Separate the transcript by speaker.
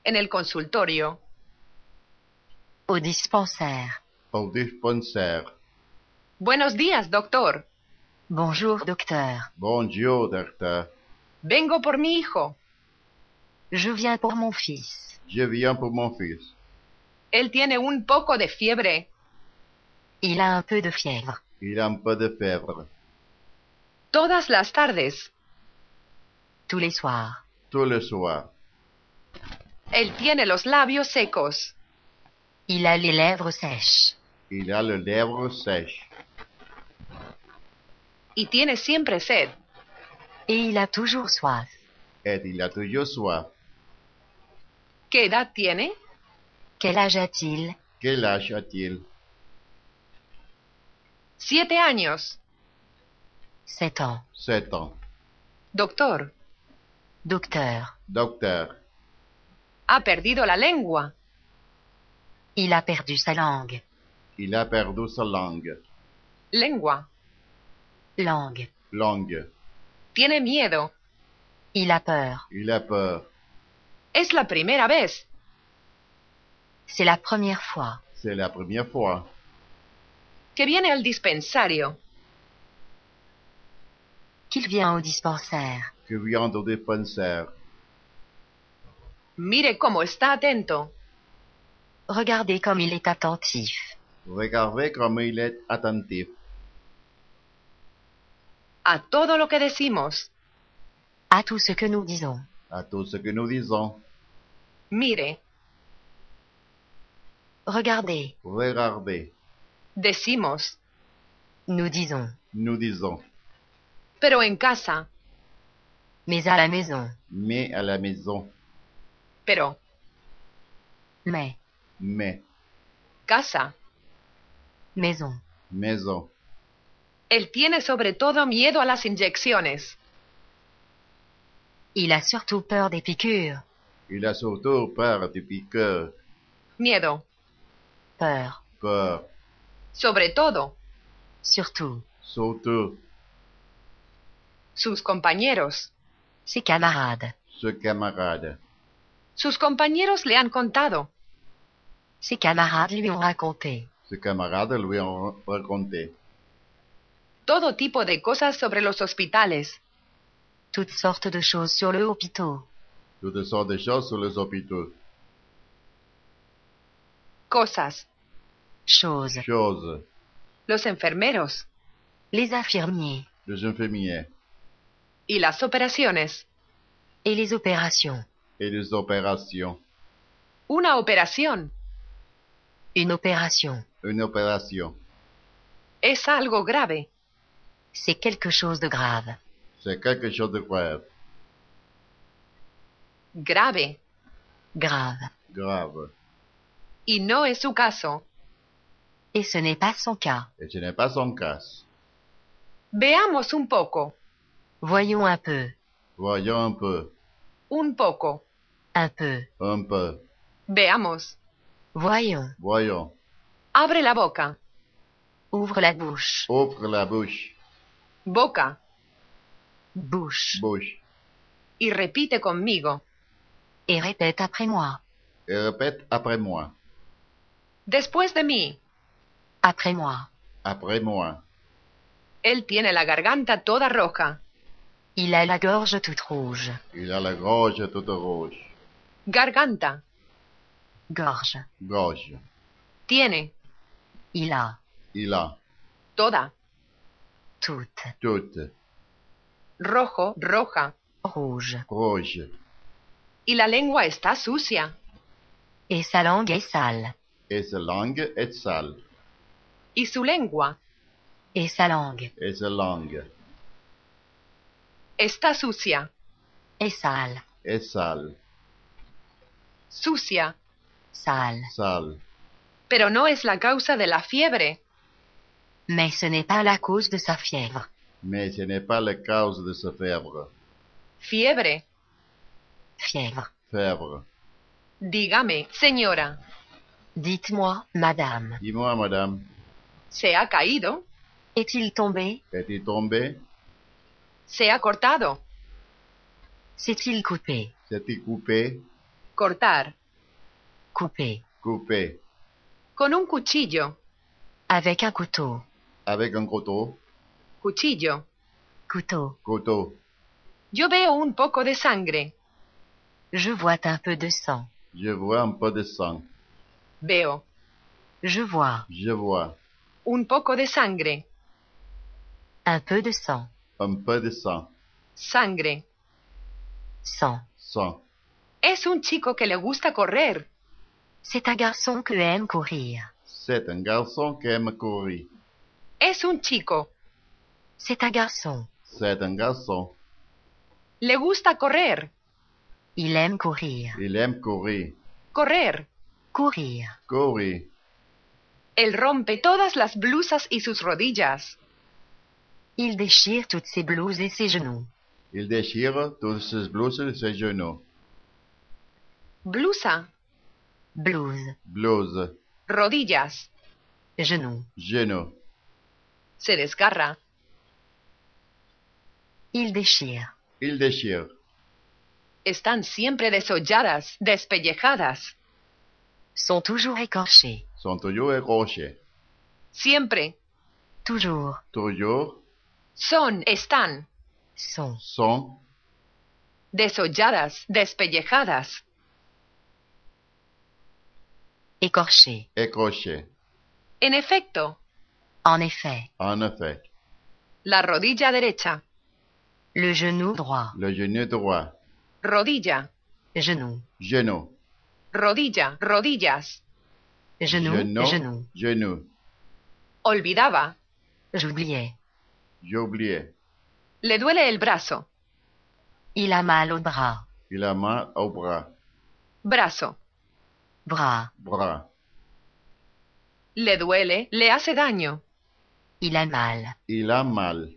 Speaker 1: En el consultorio.
Speaker 2: Au dispensaire.
Speaker 3: Au dispensaire.
Speaker 1: Buenos días, doctor.
Speaker 2: Bonjour, docteur.
Speaker 3: Bonjour, docteur.
Speaker 1: Vengo por mi hijo.
Speaker 2: Je viens pour mon fils.
Speaker 3: Je viens pour mon fils.
Speaker 1: Él tiene un poco de fiebre.
Speaker 2: Il a un peu de fièvre.
Speaker 3: Il a un peu de fièvre.
Speaker 1: Todas las tardes.
Speaker 2: Tous les soirs.
Speaker 3: Tous les soirs.
Speaker 1: Él tiene los labios secos.
Speaker 2: Il a les lèvres sèches.
Speaker 3: Il a les lèvres sèches.
Speaker 1: Y tiene siempre sed.
Speaker 2: Et il a toujours soif.
Speaker 3: Et il a toujours soif.
Speaker 1: ¿Qué edad tiene?
Speaker 2: Quel âge a-t-il?
Speaker 3: Quel âge a-t-il?
Speaker 1: 7 años.
Speaker 2: 7 ans.
Speaker 3: 7 ans.
Speaker 1: Doctor,
Speaker 2: Docteur.
Speaker 3: Docteur.
Speaker 1: ha perdido la lengua.
Speaker 2: Il a perdu sa langue.
Speaker 3: Il a perdu sa langue.
Speaker 1: Lengua.
Speaker 2: Langue.
Speaker 3: Langue.
Speaker 1: Tiene miedo.
Speaker 2: Il a peur.
Speaker 3: Il a peur.
Speaker 1: Es la primera vez.
Speaker 2: C'est la première fois.
Speaker 3: C'est la première fois
Speaker 1: Que viene al dispensario.
Speaker 2: Qu'il vient au dispensaire.
Speaker 3: que vient au dispensaire.
Speaker 1: Mire cómo está atento.
Speaker 2: Regardez comme il est attentif.
Speaker 3: Regardez comme il est attentif
Speaker 1: A todo lo que decimos.
Speaker 2: À tout ce que nous disons.
Speaker 3: à tout ce que nous disons.
Speaker 1: Mire,
Speaker 2: Regardez.
Speaker 3: Regardez.
Speaker 1: decimos.
Speaker 2: Nous disons.
Speaker 3: Nous disons.
Speaker 1: Pero en casa.
Speaker 2: Mais à la maison.
Speaker 3: Mais à la maison.
Speaker 1: Pero.
Speaker 2: Mais.
Speaker 3: Mais.
Speaker 1: Casa.
Speaker 2: Maison.
Speaker 3: Maison.
Speaker 1: Él tiene sobre todo miedo a las inyecciones.
Speaker 2: Il a surtout peur des piqûres.
Speaker 3: Il a surtout peur du piqueur.
Speaker 1: Miedo.
Speaker 2: Peur.
Speaker 3: Peur.
Speaker 1: Sobre todo.
Speaker 2: Surtout.
Speaker 3: Surtout.
Speaker 1: Sus compañeros.
Speaker 2: Ses camarades.
Speaker 3: Ce camarade.
Speaker 1: Sus compañeros le han contado.
Speaker 2: Ses camarades lui ont raconté.
Speaker 3: Ce camarade lui a raconté.
Speaker 1: Todo tipo de cosas sobre los hospitales.
Speaker 2: Toutes sortes de choses sur le hôpital.
Speaker 3: Toutes sortes de choses sur les hôpitaux.
Speaker 1: Cosas.
Speaker 2: Choses.
Speaker 3: Choses.
Speaker 1: Los enfermeros.
Speaker 2: Les infirmiers.
Speaker 3: Les infirmiers.
Speaker 1: Y las operaciones.
Speaker 2: Et les opérations.
Speaker 3: Et les opérations.
Speaker 1: Una operación.
Speaker 2: Une opération.
Speaker 3: Une opération.
Speaker 1: Es algo grave.
Speaker 2: C'est quelque chose de grave.
Speaker 3: C'est quelque chose de grave.
Speaker 1: Grave.
Speaker 2: Grave.
Speaker 3: Grave.
Speaker 1: Y no es su caso.
Speaker 2: Et ce n'est pas son cas.
Speaker 3: Et ce n'est pas son cas.
Speaker 1: Veamos un poco.
Speaker 2: Voyons un peu.
Speaker 3: Voyons un peu.
Speaker 1: Un poco.
Speaker 2: Un peu.
Speaker 3: Un peu.
Speaker 1: Veamos.
Speaker 2: Voyons.
Speaker 3: Voyons.
Speaker 1: Abre la boca.
Speaker 2: Ouvre la bouche.
Speaker 3: Ouvre la bouche.
Speaker 1: Boca.
Speaker 2: Bouche.
Speaker 3: Bouche.
Speaker 1: Y repite conmigo.
Speaker 2: Et répète après moi.
Speaker 3: Et répète après moi.
Speaker 1: Después de mí.
Speaker 2: Après moi.
Speaker 3: Après moi.
Speaker 1: Él tiene la garganta toda roja.
Speaker 2: Il a la gorge toute rouge.
Speaker 3: Il a la gorge toute rouge.
Speaker 1: Garganta.
Speaker 2: Gorge.
Speaker 3: Gorge.
Speaker 1: Tiene.
Speaker 2: Il a.
Speaker 3: Il a.
Speaker 1: Toda.
Speaker 2: Toute.
Speaker 3: Toute.
Speaker 1: Rojo, roja.
Speaker 2: Rouge.
Speaker 3: Rouge.
Speaker 1: Y la lengua está sucia.
Speaker 2: Et sa langue est sale.
Speaker 3: Et sa langue est sale.
Speaker 1: Y su lengua
Speaker 2: Et sa langue
Speaker 3: Et sa langue
Speaker 1: está sucia.
Speaker 2: est sale.
Speaker 3: est sale.
Speaker 1: Sucia.
Speaker 2: Sale.
Speaker 3: Sale.
Speaker 1: Pero no es la causa de la fiebre.
Speaker 2: Mais ce n'est pas la cause de sa fièvre.
Speaker 3: Mais ce n'est pas la cause de sa fièvre.
Speaker 1: Fiebre.
Speaker 2: Fièvre.
Speaker 3: Fièvre.
Speaker 1: Dígame, señora.
Speaker 2: Dites-moi, madame,
Speaker 3: Dis-moi, madame,
Speaker 1: ¿Se ha caído?
Speaker 2: est-il tombé?
Speaker 3: est-il tombé?
Speaker 1: ¿Se ha cortado?
Speaker 2: S'est-il coupé?
Speaker 3: S'est-il coupé?
Speaker 1: cortar,
Speaker 2: couper,
Speaker 3: couper,
Speaker 1: con un cuchillo,
Speaker 2: avec un couteau,
Speaker 3: avec un couteau,
Speaker 1: cuchillo.
Speaker 2: couteau.
Speaker 3: couteau.
Speaker 1: Yo veo un poco de sangre,
Speaker 2: Je vois un peu de sang.
Speaker 3: Je vois un peu de sang.
Speaker 1: veo,
Speaker 2: Je vois
Speaker 3: Je vois
Speaker 1: un poco de sangre,
Speaker 2: un peu de sang.
Speaker 3: un peu de sang.
Speaker 1: sangre.
Speaker 2: Sang.
Speaker 3: Sang.
Speaker 1: Es un chico que le gusta correr,
Speaker 2: C'est un garçon qui aime courir.
Speaker 3: C'est un garçon qui aime courir.
Speaker 1: es un chico,
Speaker 2: C'est un garçon.
Speaker 3: C'est un garçon.
Speaker 1: le gusta correr,
Speaker 2: Il aime courir.
Speaker 3: Il aime courir.
Speaker 1: correr.
Speaker 2: Courir.
Speaker 3: Courir.
Speaker 1: Él rompe todas las blusas y sus rodillas.
Speaker 2: Il déchire toutes ses blouses et ses genoux.
Speaker 3: Il déchire toutes ses blouses et ses genoux.
Speaker 1: Blusa,
Speaker 2: Blouse.
Speaker 3: Blouse.
Speaker 1: rodillas,
Speaker 2: Genoux.
Speaker 3: Genoux.
Speaker 1: se desgarra,
Speaker 2: Il déchire.
Speaker 3: Il déchire.
Speaker 1: están siempre desolladas, despellejadas,
Speaker 2: Sont toujours écorchés.
Speaker 3: Sont toujours écorchés.
Speaker 1: siempre,
Speaker 2: Toujours.
Speaker 3: Toujours
Speaker 1: están,
Speaker 2: Sont.
Speaker 3: sont
Speaker 1: desolladas, despellejadas,
Speaker 2: Écorchés.
Speaker 3: écorchés.
Speaker 1: en efecto,
Speaker 2: En effet.
Speaker 3: En effet,
Speaker 1: la rodilla derecha,
Speaker 2: Le genou droit.
Speaker 3: le genou droit.
Speaker 1: rodilla,
Speaker 2: Genou.
Speaker 3: Genou.
Speaker 1: rodilla, rodillas,
Speaker 2: Genou.
Speaker 3: Genou.
Speaker 2: Genou.
Speaker 3: Genou.
Speaker 2: J'oubliais.
Speaker 1: olvidaba,
Speaker 3: J'ai oublié.
Speaker 1: le duele el brazo,
Speaker 2: Il a mal au bras.
Speaker 3: Il a mal au bras.
Speaker 1: brazo,
Speaker 2: Bras.
Speaker 3: Bras.
Speaker 1: le duele, le hace daño,
Speaker 2: Il a mal.
Speaker 3: Il a mal.